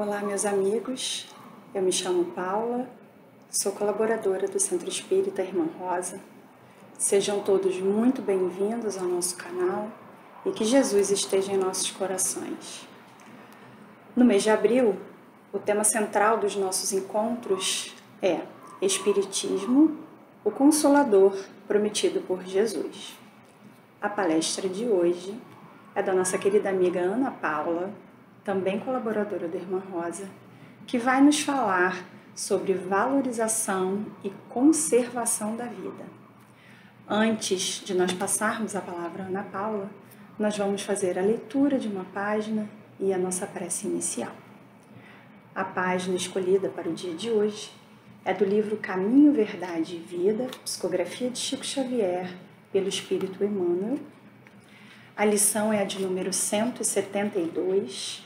Olá, meus amigos. Eu me chamo Paula, sou colaboradora do Centro Espírita Irmã Rosa. Sejam todos muito bem-vindos ao nosso canal e que Jesus esteja em nossos corações. No mês de abril, o tema central dos nossos encontros é Espiritismo, o Consolador prometido por Jesus. A palestra de hoje é da nossa querida amiga Ana Paula, também colaboradora da Irmã Rosa, que vai nos falar sobre valorização e conservação da vida. Antes de nós passarmos a palavra a Ana Paula, nós vamos fazer a leitura de uma página e a nossa prece inicial. A página escolhida para o dia de hoje é do livro Caminho, Verdade e Vida, psicografia de Chico Xavier, pelo Espírito Emmanuel. A lição é a de número 172,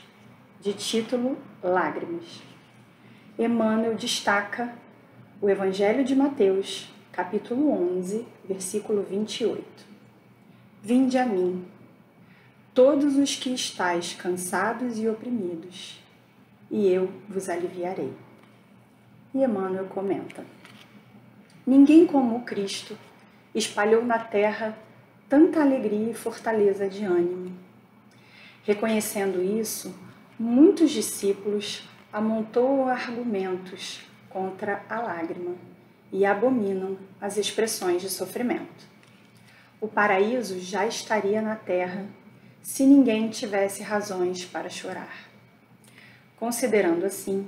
de título Lágrimas. Emmanuel destaca o Evangelho de Mateus, capítulo 11, versículo 28. Vinde a mim, todos os que estáis cansados e oprimidos, e eu vos aliviarei. E Emmanuel comenta: ninguém como o Cristo espalhou na terra tanta alegria e fortaleza de ânimo. Reconhecendo isso, muitos discípulos amontoam argumentos contra a lágrima e abominam as expressões de sofrimento. O paraíso já estaria na terra se ninguém tivesse razões para chorar. Considerando assim,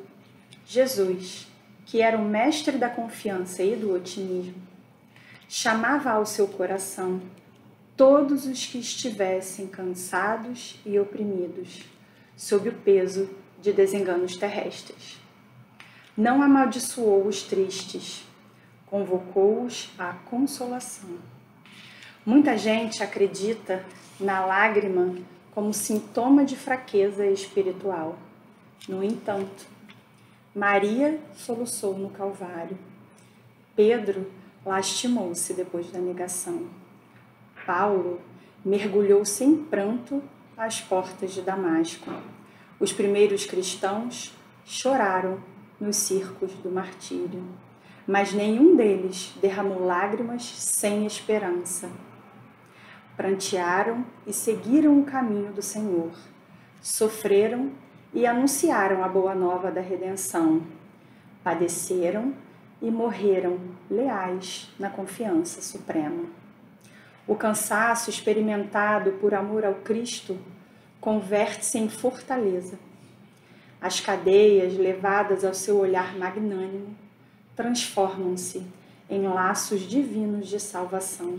Jesus, que era o mestre da confiança e do otimismo, chamava ao seu coração todos os que estivessem cansados e oprimidos, sob o peso de desenganos terrestres. Não amaldiçoou os tristes, convocou-os à consolação. Muita gente acredita na lágrima como sintoma de fraqueza espiritual. No entanto, Maria soluçou no Calvário. Pedro lastimou-se depois da negação. Paulo mergulhou sem pranto às portas de Damasco. Os primeiros cristãos choraram nos circos do martírio, mas nenhum deles derramou lágrimas sem esperança. Prantearam e seguiram o caminho do Senhor, sofreram e anunciaram a boa nova da redenção, padeceram e morreram leais na confiança suprema. O cansaço experimentado por amor ao Cristo converte-se em fortaleza. As cadeias levadas ao seu olhar magnânimo transformam-se em laços divinos de salvação.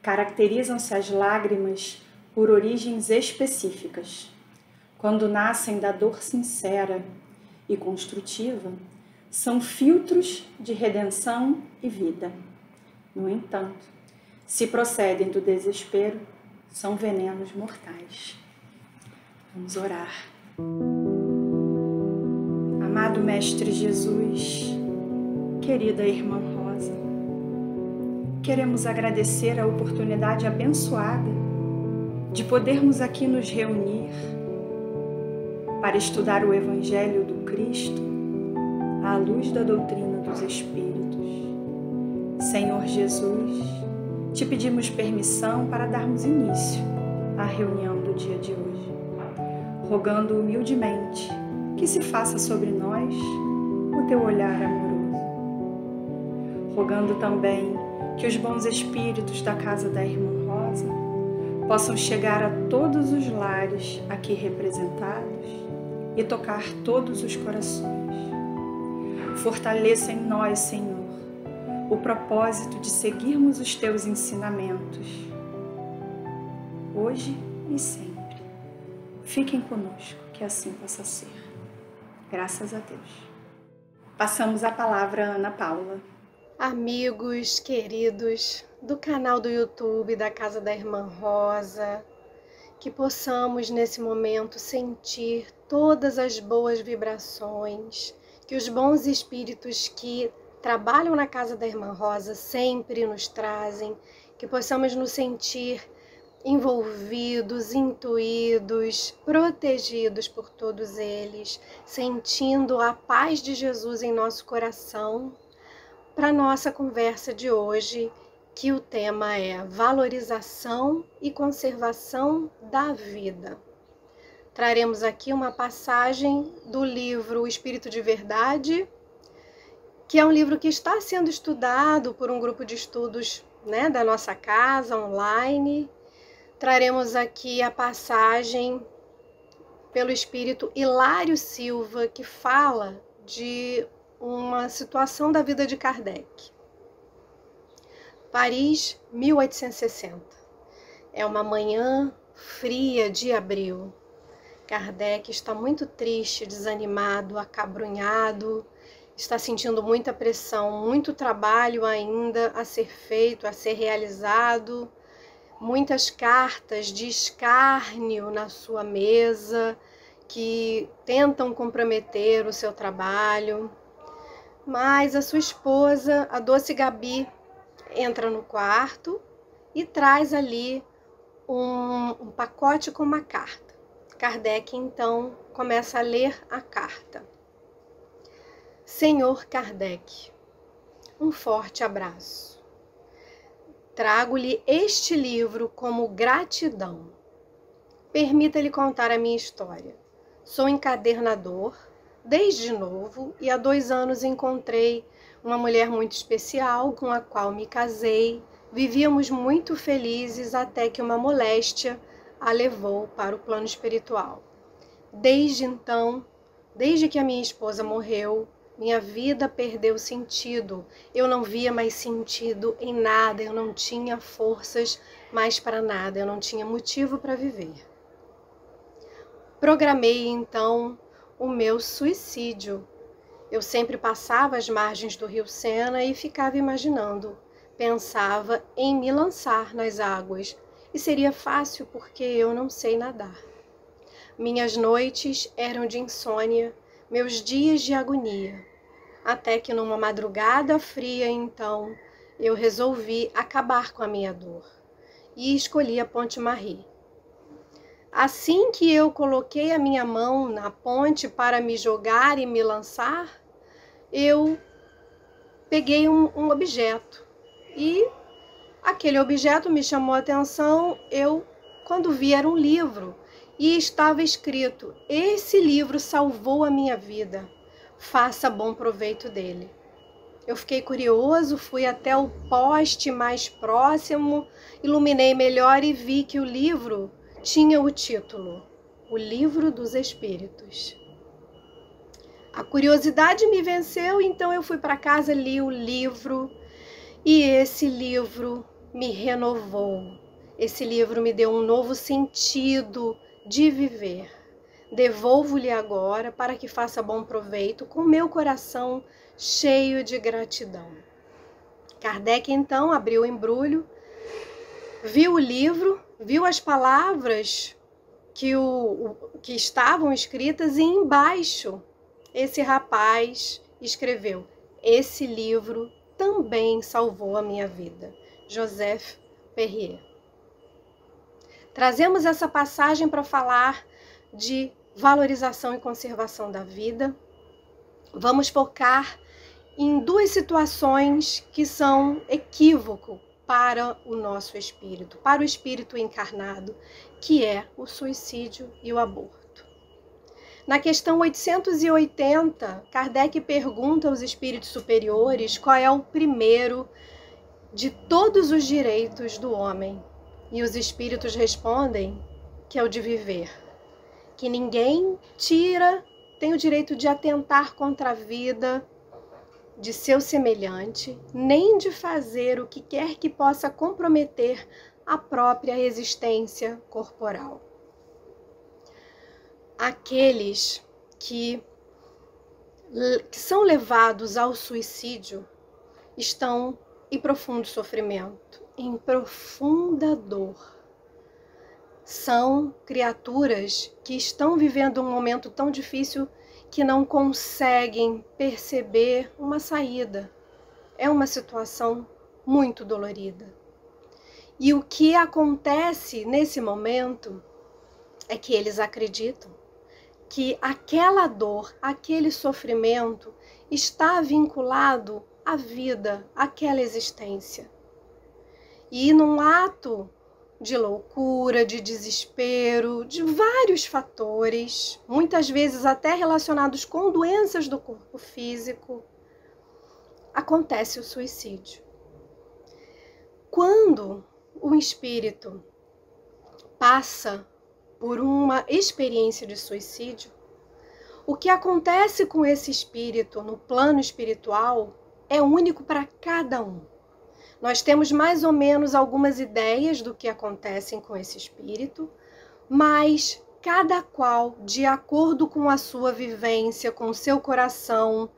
Caracterizam-se as lágrimas por origens específicas. Quando nascem da dor sincera e construtiva, são filtros de redenção e vida. No entanto, se procedem do desespero, são venenos mortais. Vamos orar. Amado Mestre Jesus, querida Irmã Rosa, queremos agradecer a oportunidade abençoada de podermos aqui nos reunir para estudar o Evangelho do Cristo à luz da doutrina dos Espíritos. Senhor Jesus, te pedimos permissão para darmos início à reunião do dia de hoje, rogando humildemente que se faça sobre nós o teu olhar amoroso, rogando também que os bons espíritos da casa da Irmã Rosa possam chegar a todos os lares aqui representados e tocar todos os corações. Fortaleça em nós, Senhor, o propósito de seguirmos os teus ensinamentos, hoje e sempre. Fiquem conosco, que assim possa ser. Graças a Deus. Passamos a palavra a Ana Paula. Amigos queridos do canal do YouTube da Casa da Irmã Rosa, que possamos nesse momento sentir todas as boas vibrações que os bons espíritos que trabalham na Casa da Irmã Rosa sempre nos trazem, que possamos nos sentir envolvidos, intuídos, protegidos por todos eles, sentindo a paz de Jesus em nosso coração, para nossa conversa de hoje, que o tema é valorização e conservação da vida. Traremos aqui uma passagem do livro O Espírito de Verdade, que é um livro que está sendo estudado por um grupo de estudos, da nossa casa, online. Traremos aqui a passagem pelo Espírito Hilário Silva, que fala de uma situação da vida de Kardec. Paris, 1860. É uma manhã fria de abril. Kardec está muito triste, desanimado, acabrunhado, está sentindo muita pressão, muito trabalho ainda a ser feito, a ser realizado, muitas cartas de escárnio na sua mesa que tentam comprometer o seu trabalho. Mas a sua esposa, a doce Gabi, entra no quarto e traz ali um pacote com uma carta. Kardec, então, começa a ler a carta. Senhor Kardec, um forte abraço. Trago-lhe este livro como gratidão. Permita-lhe contar a minha história. Sou encadernador, desde novo, e há 2 anos encontrei uma mulher muito especial com a qual me casei. Vivíamos muito felizes até que uma moléstia a levou para o plano espiritual. Desde então, desde que a minha esposa morreu, minha vida perdeu sentido. Eu não via mais sentido em nada, eu não tinha forças mais para nada, eu não tinha motivo para viver. Programei então o meu suicídio. Eu sempre passava às margens do rio Sena e ficava imaginando, pensava em me lançar nas águas. E seria fácil porque eu não sei nadar. Minhas noites eram de insônia, meus dias de agonia. Até que numa madrugada fria, então, eu resolvi acabar com a minha dor. E escolhi a Ponte Marie. Assim que eu coloquei a minha mão na ponte para me jogar e me lançar, eu peguei um objeto e aquele objeto me chamou a atenção. Quando vi, era um livro e estava escrito: esse livro salvou a minha vida, faça bom proveito dele. Eu fiquei curioso, fui até o poste mais próximo, iluminei melhor e vi que o livro tinha o título: O Livro dos Espíritos. A curiosidade me venceu, então eu fui para casa, li o livro e esse livro me renovou. Esse livro me deu um novo sentido de viver. Devolvo-lhe agora para que faça bom proveito, com meu coração cheio de gratidão. Kardec então abriu o embrulho, viu o livro, viu as palavras que estavam escritas e embaixo esse rapaz escreveu: esse livro também salvou a minha vida. Joseph Perrier. Trazemos essa passagem para falar de valorização e conservação da vida. Vamos focar em 2 situações que são equívoco para o nosso espírito, para o espírito encarnado, que é o suicídio e o aborto. Na questão 880, Kardec pergunta aos espíritos superiores qual é o primeiro de todos os direitos do homem. E os espíritos respondem que é o de viver, que ninguém tem o direito de atentar contra a vida de seu semelhante, nem de fazer o que quer que possa comprometer a própria existência corporal. Aqueles que são levados ao suicídio estão em profundo sofrimento, em profunda dor. São criaturas que estão vivendo um momento tão difícil que não conseguem perceber uma saída. É uma situação muito dolorida. E o que acontece nesse momento é que eles acreditam que aquela dor, aquele sofrimento está vinculado à vida, àquela existência. E num ato de loucura, de desespero, de vários fatores, muitas vezes até relacionados com doenças do corpo físico, acontece o suicídio. Quando o espírito passa por uma experiência de suicídio, o que acontece com esse espírito no plano espiritual é único para cada um. Nós temos mais ou menos algumas ideias do que acontece com esse espírito, mas cada qual, de acordo com a sua vivência, com o seu coração,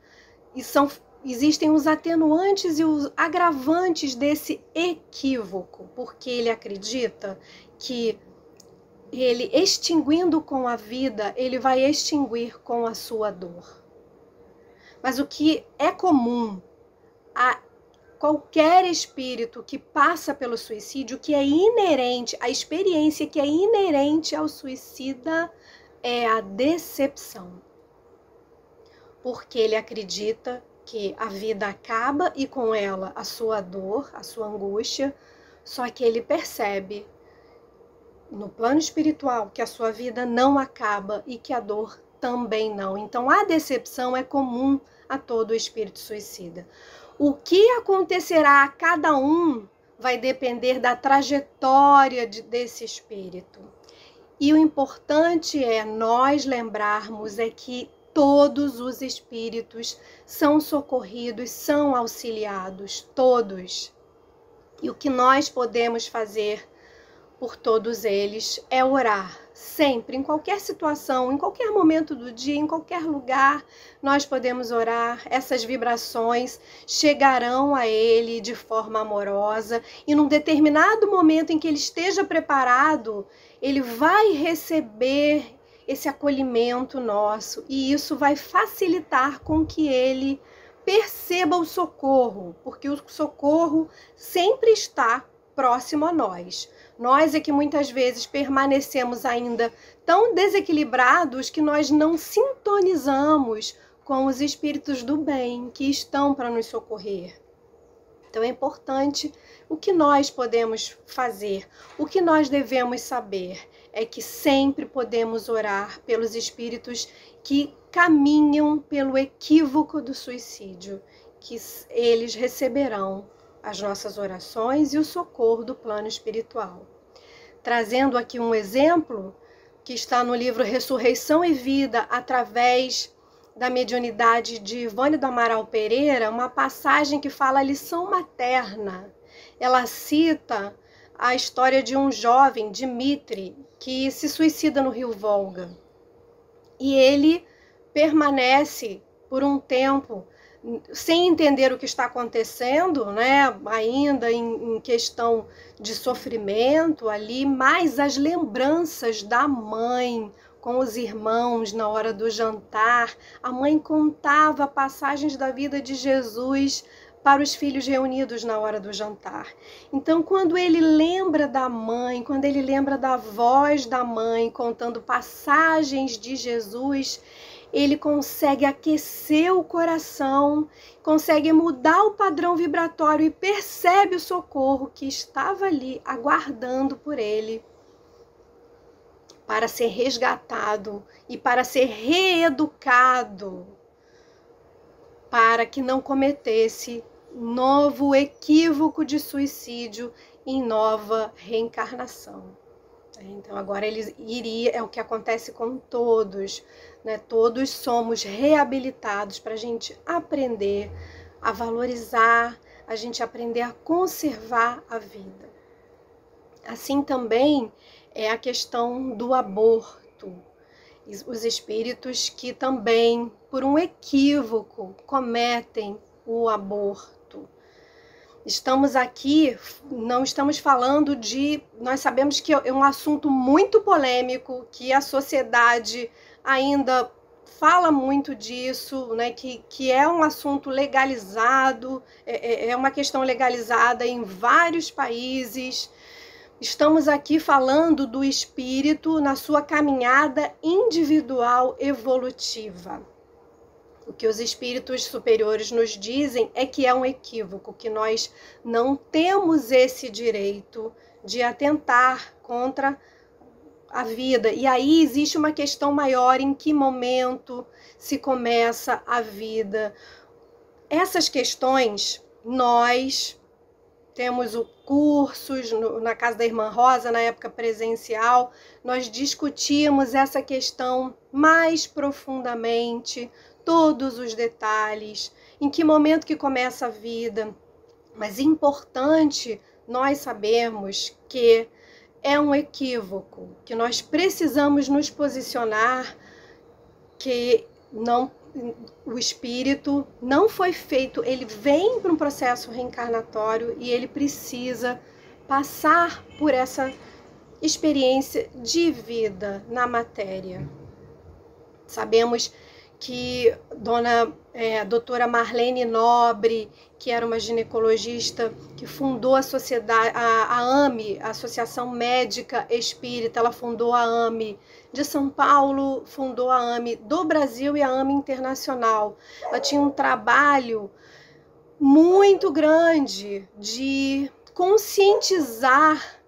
existem os atenuantes e os agravantes desse equívoco, porque ele acredita que ele, extinguindo com a vida, ele vai extinguir com a sua dor. Mas o que é comum a qualquer espírito que passa pelo suicídio, que é inerente, a experiência que é inerente ao suicida é a decepção. Porque ele acredita que a vida acaba e com ela a sua dor, a sua angústia, só que ele percebe no plano espiritual que a sua vida não acaba e que a dor também não. Então a decepção é comum a todo espírito suicida. O que acontecerá a cada um vai depender da trajetória desse espírito. E o importante é nós lembrarmos que todos os espíritos são socorridos, são auxiliados, todos. E o que nós podemos fazer por todos eles é orar. Sempre, em qualquer situação, em qualquer momento do dia, em qualquer lugar, nós podemos orar. Essas vibrações chegarão a ele de forma amorosa e num determinado momento em que ele esteja preparado, ele vai receber esse acolhimento nosso e isso vai facilitar com que ele perceba o socorro, porque o socorro sempre está próximo a nós. Nós é que muitas vezes permanecemos ainda tão desequilibrados que nós não sintonizamos com os espíritos do bem que estão para nos socorrer. Então é importante o que nós podemos fazer, o que nós devemos saber é que sempre podemos orar pelos espíritos que caminham pelo equívoco do suicídio, que eles receberão as nossas orações e o socorro do plano espiritual. Trazendo aqui um exemplo que está no livro Ressurreição e Vida, através da mediunidade de Ivone do Amaral Pereira, uma passagem que fala a lição materna. Ela cita a história de um jovem, Dmitri, que se suicida no rio Volga. E ele permanece por um tempo sem entender o que está acontecendo, né? Ainda em questão de sofrimento ali, mas as lembranças da mãe com os irmãos na hora do jantar, a mãe contava passagens da vida de Jesus para os filhos reunidos na hora do jantar. Então, quando ele lembra da mãe, quando ele lembra da voz da mãe contando passagens de Jesus, ele consegue aquecer o coração, consegue mudar o padrão vibratório e percebe o socorro que estava ali aguardando por ele para ser resgatado e para ser reeducado, para que não cometesse novo equívoco de suicídio em nova reencarnação. Então agora ele iria, é o que acontece com todos, né? Todos somos reabilitados para a gente aprender a valorizar, a gente aprender a conservar a vida. Assim também é a questão do aborto. Os espíritos que também, por um equívoco, cometem o aborto. Estamos aqui, não estamos falando de... Nós sabemos que é um assunto muito polêmico, que a sociedade ainda fala muito disso, né? Que é um assunto legalizado, é uma questão legalizada em vários países, estamos aqui falando do espírito na sua caminhada individual evolutiva. O que os espíritos superiores nos dizem é que é um equívoco, que nós não temos esse direito de atentar contra a vida. E aí existe uma questão maior: em que momento se começa a vida? Essas questões, nós temos cursos na casa da Irmã Rosa, na época presencial, nós discutimos essa questão mais profundamente, todos os detalhes, em que momento que começa a vida. Mas é importante nós sabermos que é um equívoco, que nós precisamos nos posicionar, que o espírito não foi feito, ele vem para um processo reencarnatório e ele precisa passar por essa experiência de vida na matéria. Sabemos que doutora Marlene Nobre, que era uma ginecologista que fundou a sociedade, a AME, a Associação Médica Espírita, ela fundou a AME de São Paulo, fundou a AME do Brasil e a AME Internacional. Ela tinha um trabalho muito grande de conscientizar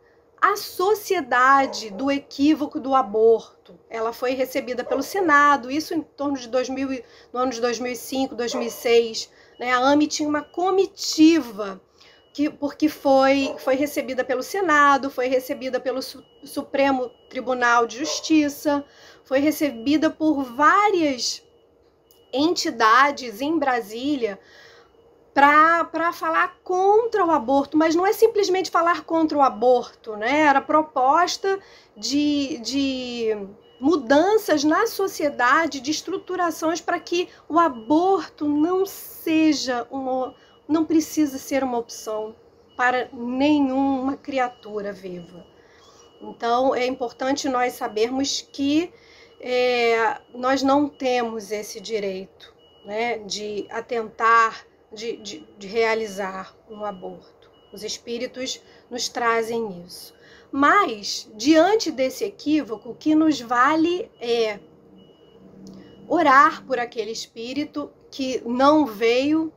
a sociedade do equívoco do aborto. Ela foi recebida pelo Senado, isso em torno de no ano de 2005, 2006. Né? A AME tinha uma comitiva, porque foi recebida pelo Senado, foi recebida pelo Supremo Tribunal de Justiça, foi recebida por várias entidades em Brasília, para falar contra o aborto, mas não é simplesmente falar contra o aborto, né? Era proposta de mudanças na sociedade, de estruturações para que o aborto não precisa ser uma opção para nenhuma criatura viva. Então é importante nós sabermos que nós não temos esse direito, né, de atentar, de realizar um aborto. Os espíritos nos trazem isso. Mas, diante desse equívoco, o que nos vale é orar por aquele espírito que não veio,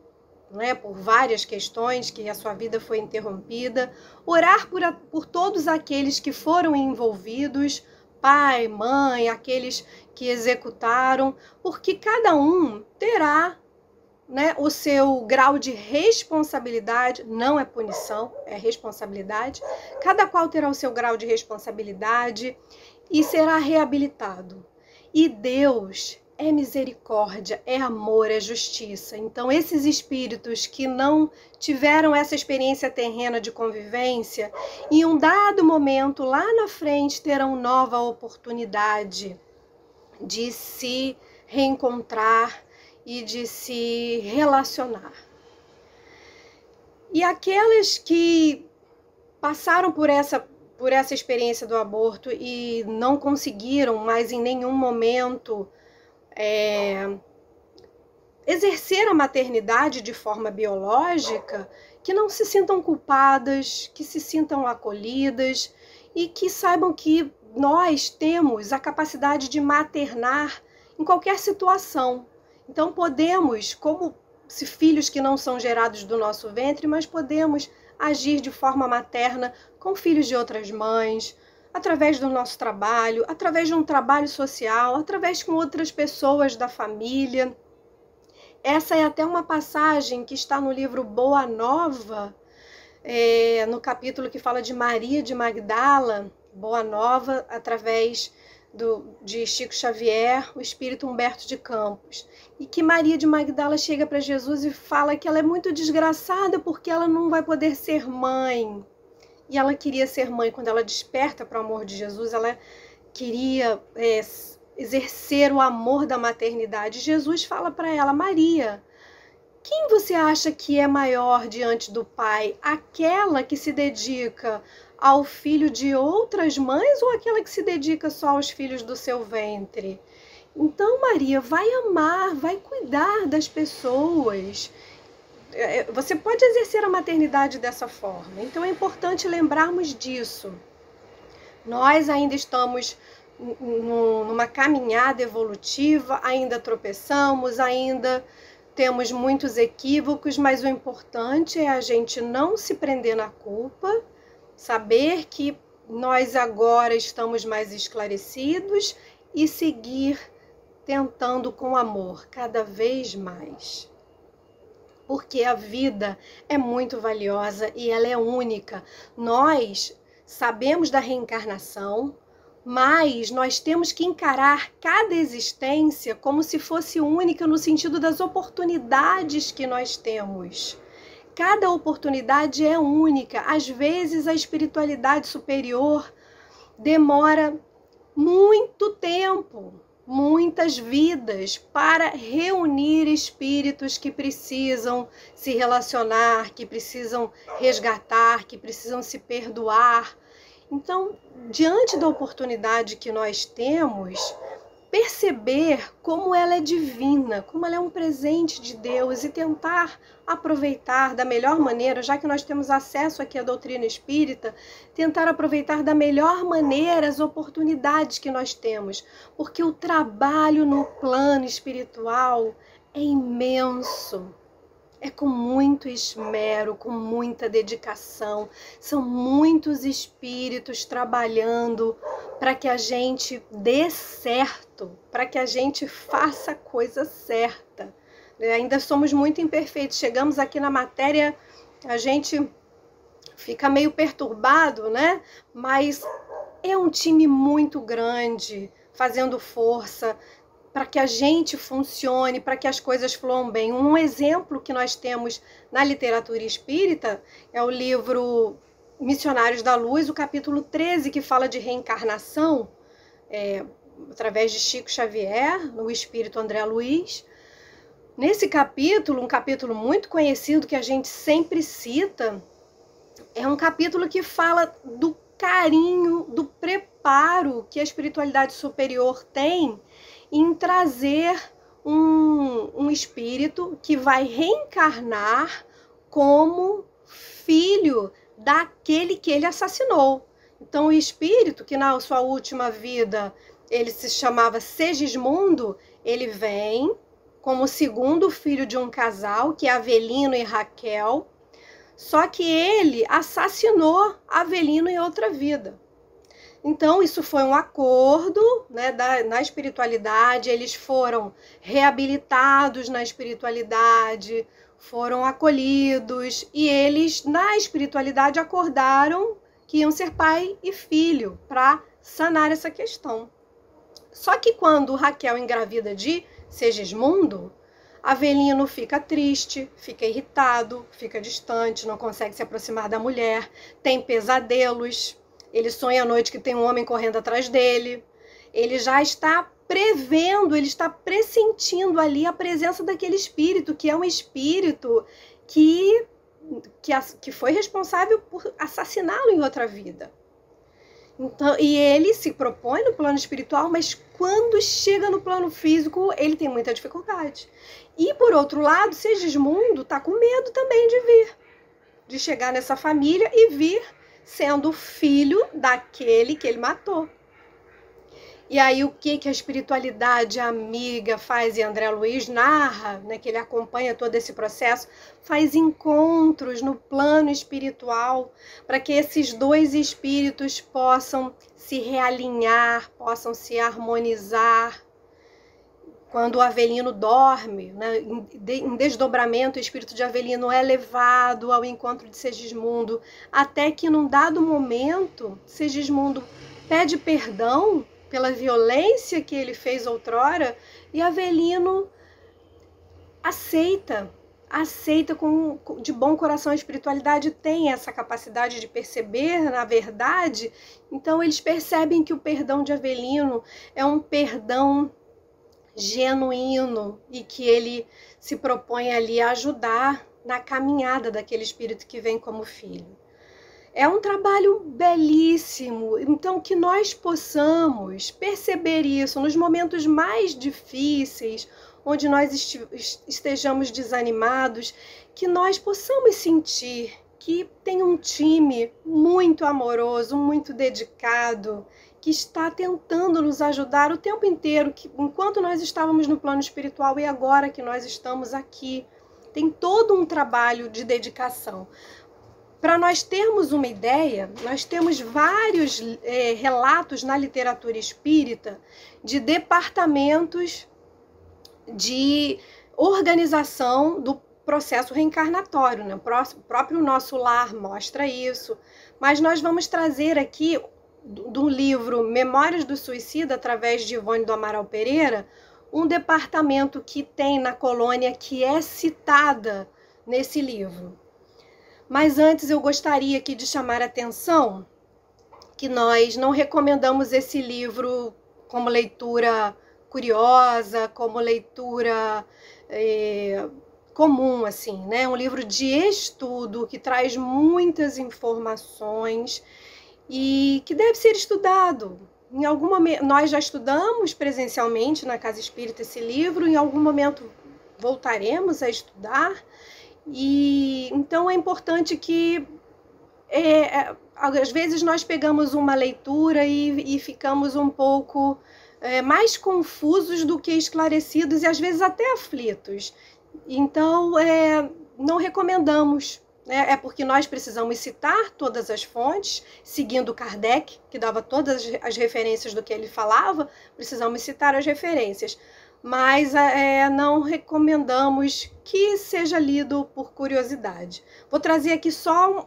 né, por várias questões, que a sua vida foi interrompida, orar por todos aqueles que foram envolvidos, pai, mãe, aqueles que executaram, porque cada um terá, né, o seu grau de responsabilidade. Não é punição, é responsabilidade. Cada qual terá o seu grau de responsabilidade e será reabilitado. E Deus é misericórdia, é amor, é justiça. Então, esses espíritos que não tiveram essa experiência terrena de convivência, em um dado momento lá na frente terão nova oportunidade de se reencontrar e de se relacionar. E aquelas que passaram por essa experiência do aborto e não conseguiram mais em nenhum momento exercer a maternidade de forma biológica, que não se sintam culpadas, que se sintam acolhidas e que saibam que nós temos a capacidade de maternar em qualquer situação. Então podemos, como filhos que não são gerados do nosso ventre, mas podemos agir de forma materna com filhos de outras mães, através do nosso trabalho, através de um trabalho social, através com outras pessoas da família. Essa é até uma passagem que está no livro Boa Nova, no capítulo que fala de Maria de Magdala. Boa Nova, através de Chico Xavier, o espírito Humberto de Campos, e que Maria de Magdala chega para Jesus e fala que ela é muito desgraçada porque ela não vai poder ser mãe. E ela queria ser mãe. Quando ela desperta para o amor de Jesus, ela queria exercer o amor da maternidade. Jesus fala para ela: Maria, quem você acha que é maior diante do Pai? Aquela que se dedica ao filho de outras mães ou aquela que se dedica só aos filhos do seu ventre? Então, Maria, vai amar, vai cuidar das pessoas. Você pode exercer a maternidade dessa forma. Então é importante lembrarmos disso. Nós ainda estamos numa caminhada evolutiva, ainda tropeçamos, ainda temos muitos equívocos, mas o importante é a gente não se prender na culpa, saber que nós agora estamos mais esclarecidos e seguir tentando com amor cada vez mais. Porque a vida é muito valiosa e ela é única. Nós sabemos da reencarnação, mas nós temos que encarar cada existência como se fosse única no sentido das oportunidades que nós temos. Cada oportunidade é única. Às vezes a espiritualidade superior demora muito tempo, muitas vidas, para reunir espíritos que precisam se relacionar, que precisam resgatar, que precisam se perdoar. Então, diante da oportunidade que nós temos, perceber como ela é divina, como ela é um presente de Deus e tentar aproveitar da melhor maneira, já que nós temos acesso aqui à doutrina espírita, tentar aproveitar da melhor maneira as oportunidades que nós temos, porque o trabalho no plano espiritual é imenso. É com muito esmero, com muita dedicação. São muitos espíritos trabalhando para que a gente dê certo, para que a gente faça a coisa certa. Ainda somos muito imperfeitos. Chegamos aqui na matéria, a gente fica meio perturbado, né? Mas é um time muito grande, fazendo força, para que a gente funcione, para que as coisas fluam bem. Um exemplo que nós temos na literatura espírita é o livro Missionários da Luz, o capítulo 13, que fala de reencarnação, através de Chico Xavier, no espírito André Luiz. Nesse capítulo, um capítulo muito conhecido que a gente sempre cita, é um capítulo que fala do carinho, do preparo que a espiritualidade superior tem em trazer um espírito que vai reencarnar como filho daquele que ele assassinou. Então o espírito, que na sua última vida ele se chamava Segismundo, ele vem como segundo filho de um casal, que é Avelino e Raquel, só que ele assassinou Avelino em outra vida. Então, isso foi um acordo, né, na espiritualidade, eles foram reabilitados na espiritualidade, foram acolhidos, e eles, na espiritualidade, acordaram que iam ser pai e filho para sanar essa questão. Só que quando Raquel engravida de Segismundo, Avelino fica triste, fica irritado, fica distante, não consegue se aproximar da mulher, tem pesadelos. Ele sonha à noite que tem um homem correndo atrás dele. Ele já está prevendo, ele está pressentindo ali a presença daquele espírito, que é um espírito que foi responsável por assassiná-lo em outra vida. Então, e ele se propõe no plano espiritual, mas quando chega no plano físico, ele tem muita dificuldade. E, por outro lado, Segismundo está com medo também de chegar nessa família e vir sendo filho daquele que ele matou. E aí o que a espiritualidade amiga faz, e André Luiz narra, né, que ele acompanha todo esse processo, faz encontros no plano espiritual para que esses dois espíritos possam se realinhar, possam se harmonizar. Quando o Avelino dorme, né, em desdobramento, o espírito de Avelino é levado ao encontro de Segismundo, até que num dado momento, Segismundo pede perdão pela violência que ele fez outrora, e Avelino aceita de bom coração. A espiritualidade tem essa capacidade de perceber na verdade, então eles percebem que o perdão de Avelino é um perdão genuíno e que ele se propõe ali a ajudar na caminhada daquele espírito que vem como filho. É um trabalho belíssimo, então que nós possamos perceber isso nos momentos mais difíceis, onde nós estejamos desanimados, que nós possamos sentir que tem um time muito amoroso, muito dedicado, que está tentando nos ajudar o tempo inteiro, que, enquanto nós estávamos no plano espiritual e agora que nós estamos aqui. Tem todo um trabalho de dedicação. Para nós termos uma ideia, nós temos vários relatos na literatura espírita de departamentos de organização do processo reencarnatório, né? O próprio Nosso Lar mostra isso, mas nós vamos trazer aqui do livro Memórias do Suicida, através de Ivone do Amaral Pereira, um departamento que tem na colônia que é citada nesse livro. Mas antes eu gostaria aqui de chamar a atenção que nós não recomendamos esse livro como leitura curiosa, como leitura comum, assim, né? Um livro de estudo que traz muitas informações e que deve ser estudado. Em algum momento, nós já estudamos presencialmente na Casa Espírita esse livro, em algum momento voltaremos a estudar, e então é importante que às vezes nós pegamos uma leitura e ficamos um pouco mais confusos do que esclarecidos e às vezes até aflitos. Então não recomendamos. É porque nós precisamos citar todas as fontes, seguindo Kardec, que dava todas as referências do que ele falava, precisamos citar as referências. Mas não recomendamos que seja lido por curiosidade. Vou trazer aqui só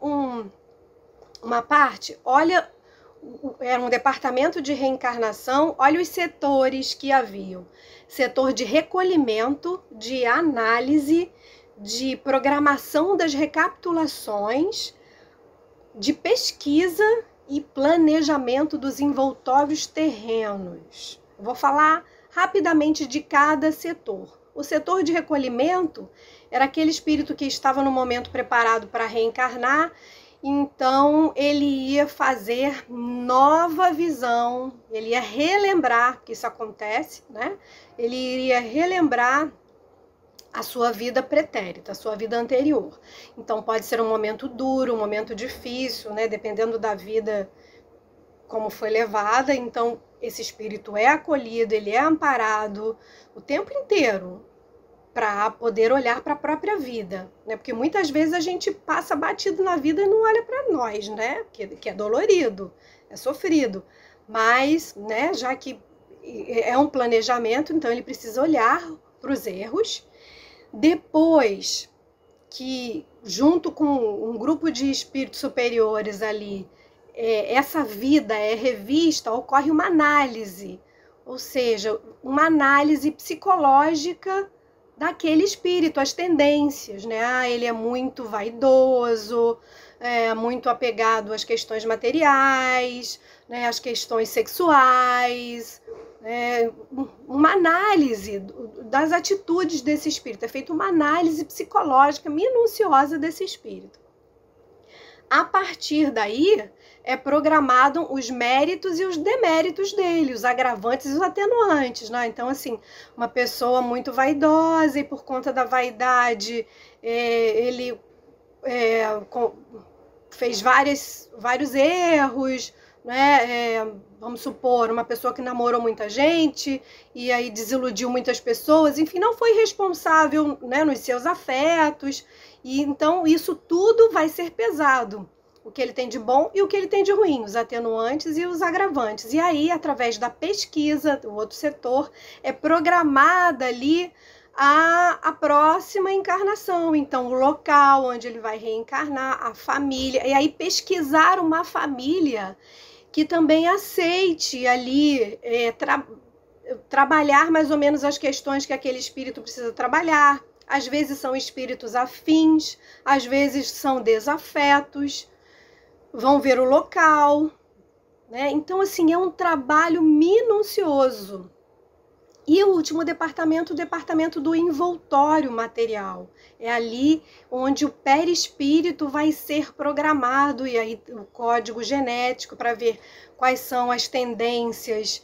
uma parte. Olha, era um departamento de reencarnação, olha os setores que haviam. Setor de recolhimento, de análise, de programação das recapitulações, de pesquisa e planejamento dos envoltórios terrenos. Vou falar rapidamente de cada setor. O setor de recolhimento era aquele espírito que estava no momento preparado para reencarnar, então ele ia fazer nova visão, ele ia relembrar, porque isso acontece, né? Ele iria relembrar a sua vida pretérita, a sua vida anterior. Então pode ser um momento duro, um momento difícil, né? Dependendo da vida como foi levada. Então esse espírito é acolhido, ele é amparado o tempo inteiro para poder olhar para a própria vida, né? Porque muitas vezes a gente passa batido na vida e não olha para nós, né? Que é dolorido, é sofrido. Mas, né, já que é um planejamento, então ele precisa olhar para os erros. Depois que, junto com um grupo de espíritos superiores ali, essa vida é revista, ocorre uma análise, ou seja, uma análise psicológica daquele espírito, as tendências, né? Ele é muito vaidoso, muito apegado às questões materiais, né? Às questões sexuais, uma análise das atitudes desse espírito, é feita uma análise psicológica minuciosa desse espírito. A partir daí, é programado os méritos e os deméritos dele, os agravantes e os atenuantes, né? Então, assim, uma pessoa muito vaidosa e por conta da vaidade, ele fez vários erros, né? Vamos supor, uma pessoa que namorou muita gente e aí desiludiu muitas pessoas, enfim, não foi responsável, né, nos seus afetos, e então isso tudo vai ser pesado. O que ele tem de bom e o que ele tem de ruim, os atenuantes e os agravantes. E aí, através da pesquisa, o outro setor, é programada ali a próxima encarnação. Então, o local onde ele vai reencarnar, a família. E aí, pesquisar uma família que também aceite ali trabalhar mais ou menos as questões que aquele espírito precisa trabalhar. Às vezes são espíritos afins, às vezes são desafetos. Vão ver o local, né? Então, assim, é um trabalho minucioso. E o último departamento, o departamento do envoltório material. É ali onde o perispírito vai ser programado, e aí o código genético para ver quais são as tendências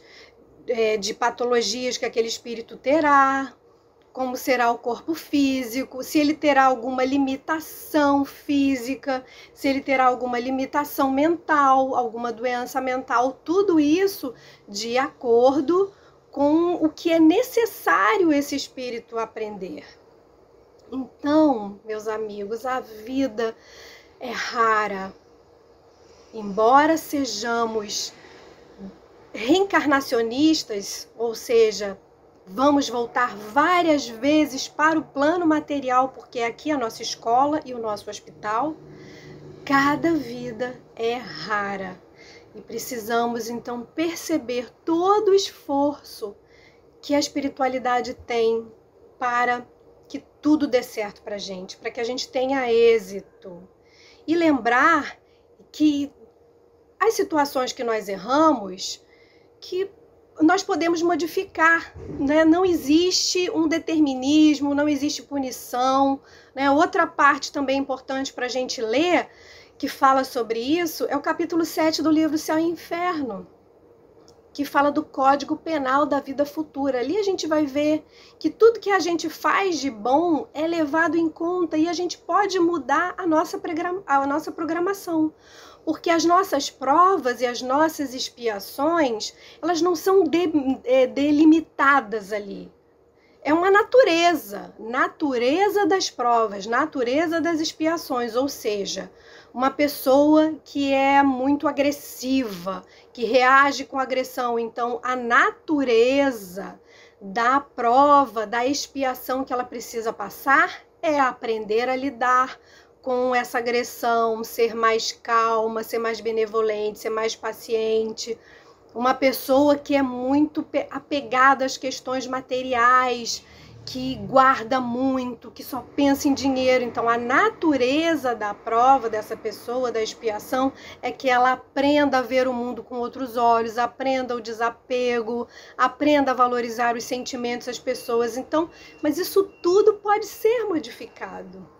de patologias que aquele espírito terá, como será o corpo físico, se ele terá alguma limitação física, se ele terá alguma limitação mental, alguma doença mental, tudo isso de acordo com o que é necessário esse espírito aprender. Então, meus amigos, a vida é rara. Embora sejamos reencarnacionistas, ou seja, vamos voltar várias vezes para o plano material, porque aqui é a nossa escola e o nosso hospital, cada vida é rara. E precisamos, então, perceber todo o esforço que a espiritualidade tem para que tudo dê certo para a gente, para que a gente tenha êxito. E lembrar que as situações que nós erramos, que nós podemos modificar, né? Não existe um determinismo, não existe punição, né? Outra parte também importante para a gente ler, que fala sobre isso, é o capítulo 7 do livro Céu e Inferno, que fala do Código Penal da vida futura. Ali a gente vai ver que tudo que a gente faz de bom é levado em conta e a gente pode mudar a nossa programação. Porque as nossas provas e as nossas expiações, elas não são delimitadas ali. É uma natureza das provas, natureza das expiações, ou seja, uma pessoa que é muito agressiva, que reage com agressão. Então, a natureza da prova, da expiação que ela precisa passar é aprender a lidar com essa agressão, ser mais calma, ser mais benevolente, ser mais paciente. Uma pessoa que é muito apegada às questões materiais, que guarda muito, que só pensa em dinheiro. Então, a natureza da prova dessa pessoa, da expiação, é que ela aprenda a ver o mundo com outros olhos, aprenda o desapego, aprenda a valorizar os sentimentos das pessoas. Então, mas isso tudo pode ser modificado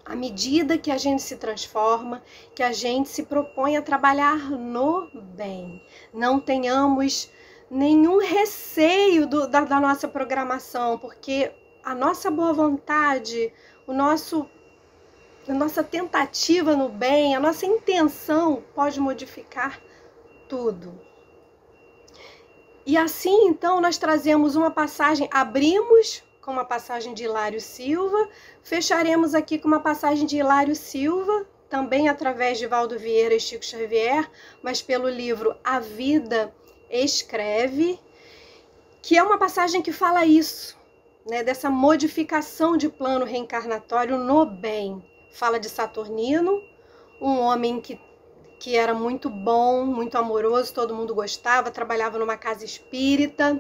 à medida que a gente se transforma, que a gente se propõe a trabalhar no bem. Não tenhamos nenhum receio da nossa programação, porque a nossa boa vontade, a nossa tentativa no bem, a nossa intenção pode modificar tudo. E assim, então, nós trazemos uma passagem, abrimos com uma passagem de Hilário Silva, fecharemos aqui com uma passagem de Hilário Silva, também através de Valdo Vieira e Chico Xavier, mas pelo livro A Vida Escreve, que é uma passagem que fala isso, né, dessa modificação de plano reencarnatório no bem. Fala de Saturnino, um homem que era muito bom, muito amoroso, todo mundo gostava, trabalhava numa casa espírita,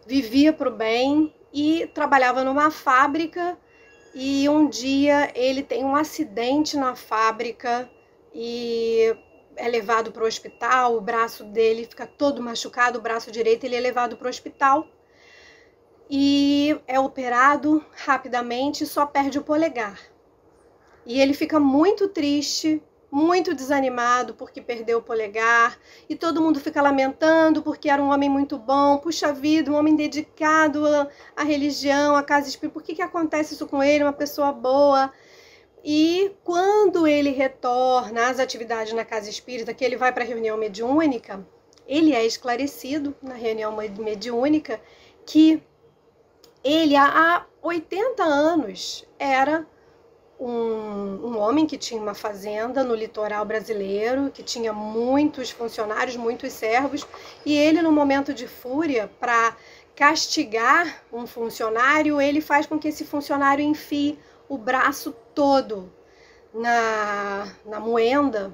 vivia para o bem e trabalhava numa fábrica, e um dia ele tem um acidente na fábrica e é levado para o hospital, o braço dele fica todo machucado, o braço direito, ele é levado para o hospital e é operado rapidamente e só perde o polegar. E ele fica muito triste, muito desanimado porque perdeu o polegar, e todo mundo fica lamentando porque era um homem muito bom, puxa vida, um homem dedicado à religião, à casa espírita, por que acontece isso com ele, uma pessoa boa? E quando ele retorna às atividades na casa espírita, que ele vai para a reunião mediúnica, ele é esclarecido na reunião mediúnica que ele há 80 anos era um homem que tinha uma fazenda no litoral brasileiro, que tinha muitos funcionários, muitos servos, e ele, no momento de fúria, para castigar um funcionário, ele faz com que esse funcionário enfie o braço todo na moenda,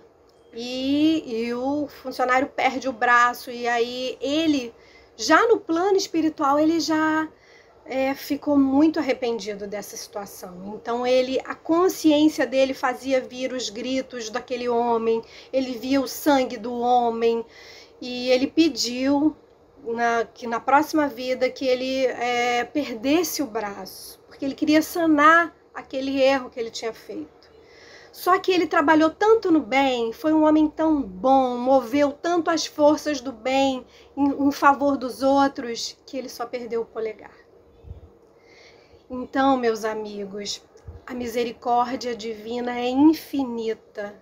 e o funcionário perde o braço, e aí ele, já no plano espiritual, ele já ficou muito arrependido dessa situação. Então a consciência dele fazia vir os gritos daquele homem, ele via o sangue do homem, e ele pediu que na próxima vida que ele perdesse o braço, porque ele queria sanar aquele erro que ele tinha feito. Só que ele trabalhou tanto no bem, foi um homem tão bom, moveu tanto as forças do bem em favor dos outros, que ele só perdeu o polegar. Então, meus amigos, a misericórdia divina é infinita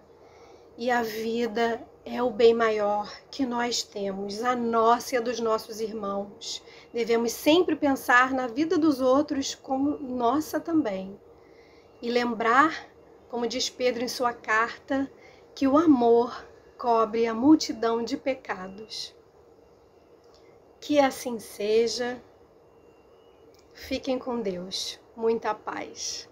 e a vida é o bem maior que nós temos, a nossa e a dos nossos irmãos. Devemos sempre pensar na vida dos outros como nossa também. E lembrar, como diz Pedro em sua carta, que o amor cobre a multidão de pecados. Que assim seja. Fiquem com Deus. Muita paz.